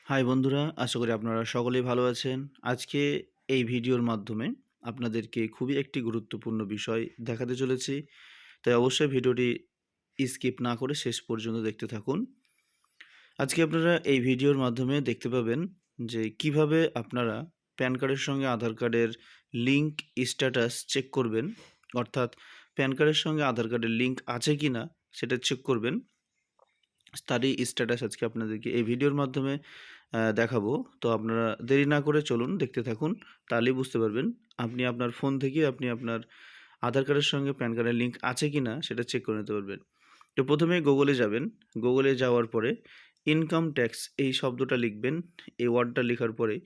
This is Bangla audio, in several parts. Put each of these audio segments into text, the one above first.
হাই বন্ধুরা, আশা করি আপনারা সকলেই ভালো আছেন। আজকে এই ভিডিওর মাধ্যমে আপনাদেরকে খুবই একটি গুরুত্বপূর্ণ বিষয় দেখাতে চলেছি। তাই অবশ্যই ভিডিওটি স্কিপ না করে শেষ পর্যন্ত দেখতে থাকুন। আজকে আপনারা এই ভিডিওর মাধ্যমে দেখতে পাবেন যে কিভাবে আপনারা প্যান কার্ডের সঙ্গে আধার কার্ডের লিঙ্ক স্ট্যাটাস চেক করবেন। অর্থাৎ প্যান কার্ডের সঙ্গে আধার কার্ডের লিঙ্ক আছে কি না সেটা চেক করবেন। তারই স্ট্যাটাস আজকে আপনাদেরকে এই ভিডিওর মাধ্যমে দেখাবো। তো আপনারা দেরি না করে চলুন দেখতে থাকুন। তাহলেই বুঝতে পারবেন আপনি আপনার ফোন থেকে আপনি আপনার আধার কার্ডের সঙ্গে প্যান কার্ডের লিঙ্ক আছে কি না সেটা চেক করে নিতে পারবেন। তো প্রথমে গুগলে যাবেন। গুগলে যাওয়ার পরে ইনকাম ট্যাক্স এই শব্দটা লিখবেন। এই ওয়ার্ডটা লেখার পরে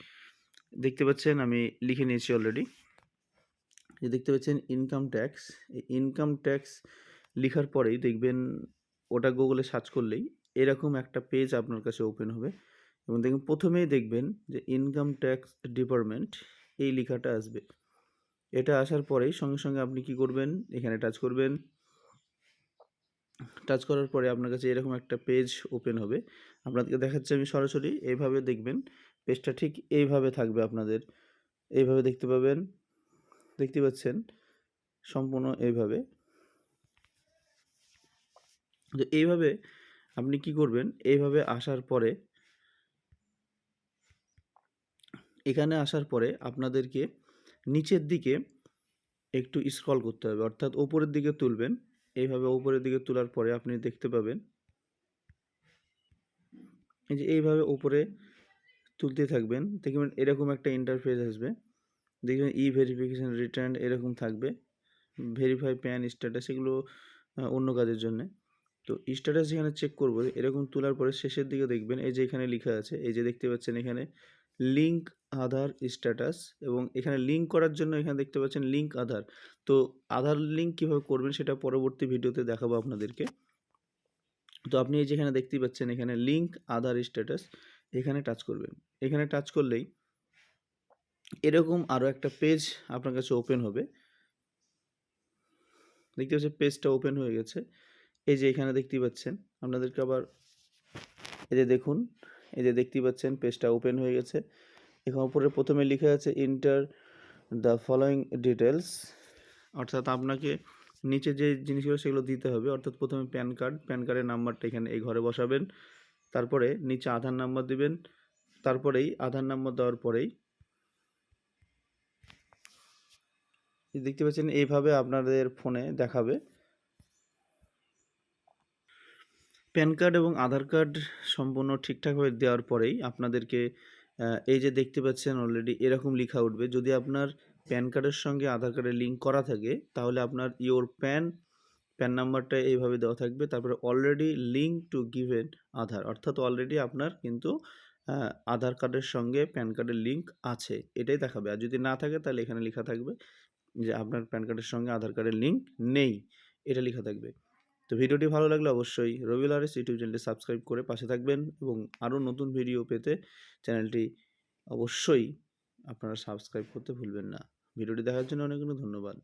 দেখতে পাচ্ছেন আমি লিখে নিয়েছি অলরেডি। এই দেখতে পাচ্ছেন ইনকাম ট্যাক্স। এই ইনকাম ট্যাক্স লিখার পরেই দেখবেন ওটা গুগলে সার্চ করলেই এরকম একটা পেজ আপনার কাছে ওপেন হবে এবং দেখবেন প্রথমেই দেখবেন যে ইনকাম ট্যাক্স ডিপার্টমেন্ট এই লেখাটা আসবে। এটা আসার পরেই সঙ্গে সঙ্গে আপনি কি করবেন, এখানে টাচ করবেন। টাচ করার পরে আপনার কাছে এরকম একটা পেজ ওপেন হবে। আপনাদেরকে দেখাচ্ছি আমি সরাসরি। এইভাবে দেখবেন পেজটা ঠিক এইভাবে থাকবে আপনাদের। এইভাবে দেখতে পাবেন, দেখতে পাচ্ছেন সম্পূর্ণ এইভাবে। তো এইভাবে আপনি কি করবেন, এইভাবে আসার পরে এখানে আসার পরে আপনাদেরকে নিচের দিকে একটু স্ক্রল করতে হবে, অর্থাৎ ওপরের দিকে তুলবেন। এইভাবে ওপরের দিকে তোলার পরে আপনি দেখতে পাবেন এই যে এইভাবে উপরে তুলতে থাকবেন, দেখবেন এরকম একটা ইন্টারফেস আসবে। দেখবেন ই ভেরিফিকেশান রিটার্ন এরকম থাকবে। ভেরিফাই প্যান স্ট্যাটাস এগুলো অন্য কাজের জন্যে। তো স্ট্যাটাস যেখানে চেক করব এরকম তোলার পরে শেষের দিকে দেখবেন এই যে এখানে লেখা আছে, এই যে দেখতে পাচ্ছেন এখানে লিঙ্ক আধার স্ট্যাটাস, এবং এখানে লিঙ্ক করার জন্য এখানে দেখতে পাচ্ছেন লিঙ্ক আধার। তো আধার লিঙ্ক কীভাবে করবেন সেটা পরবর্তী ভিডিওতে দেখাবো আপনাদেরকে। তো আপনি এই যেখানে দেখতেই পাচ্ছেন এখানে লিঙ্ক আধার স্ট্যাটাস, এখানে টাচ করবেন। এখানে টাচ করলেই এরকম আরও একটা পেজ আপনার কাছে ওপেন হবে। দেখতে পাচ্ছেন পেজটা ওপেন হয়ে গেছে। এই যে এখানে দেখতেই পাচ্ছেন আপনাদেরকে আবার এই যে দেখুন, এই যে দেখতেই পাচ্ছেন পেজটা ওপেন হয়ে গেছে। এখানে উপরে প্রথমে লেখা আছে এন্টার দ্য ফলোয়িং ডিটেলস, অর্থাৎ আপনাকে নিচে যে জিনিসগুলো সেগুলো দিতে হবে। অর্থাৎ প্রথমে প্যান কার্ড, প্যান কার্ডের নাম্বারটা এখানে এই ঘরে বসাবেন। তারপরে নিচে আধার নাম্বার দিবেন। তারপরেই আধার নাম্বার দেওয়ার পরেই দেখতে পাচ্ছেন এইভাবে আপনাদের ফোনে দেখাবে। প্যান কার্ড এবং আধার কার্ড সম্পূর্ণ ঠিকঠাকভাবে দেওয়ার পরেই আপনাদেরকে এই যে দেখতে পাচ্ছেন অলরেডি এরকম লেখা উঠবে। যদি আপনার প্যান কার্ডের সঙ্গে আধার কার্ডের লিঙ্ক করা থাকে তাহলে আপনার ইওর প্যান নাম্বারটা এইভাবে দেওয়া থাকবে। তারপরে অলরেডি লিঙ্ক টু গিভেন আধার, অর্থাৎ অলরেডি আপনার কিন্তু আধার কার্ডের সঙ্গে প্যান কার্ডের লিঙ্ক আছে, এটাই দেখাবে। আর যদি না থাকে তাহলে এখানে লেখা থাকবে যে আপনার প্যান কার্ডের সঙ্গে আধার কার্ডের লিঙ্ক নেই, এটা লেখা থাকবে। তো ভিডিওটি ভালো লাগলে অবশ্যই রবিউল আরএস ইউটিউব চ্যানেলটি সাবস্ক্রাইব করে পাশে থাকবেন এবং আরও নতুন ভিডিও পেতে চ্যানেলটি অবশ্যই আপনারা সাবস্ক্রাইব করতে ভুলবেন না। ভিডিওটি দেখার জন্য অনেক অনেক ধন্যবাদ।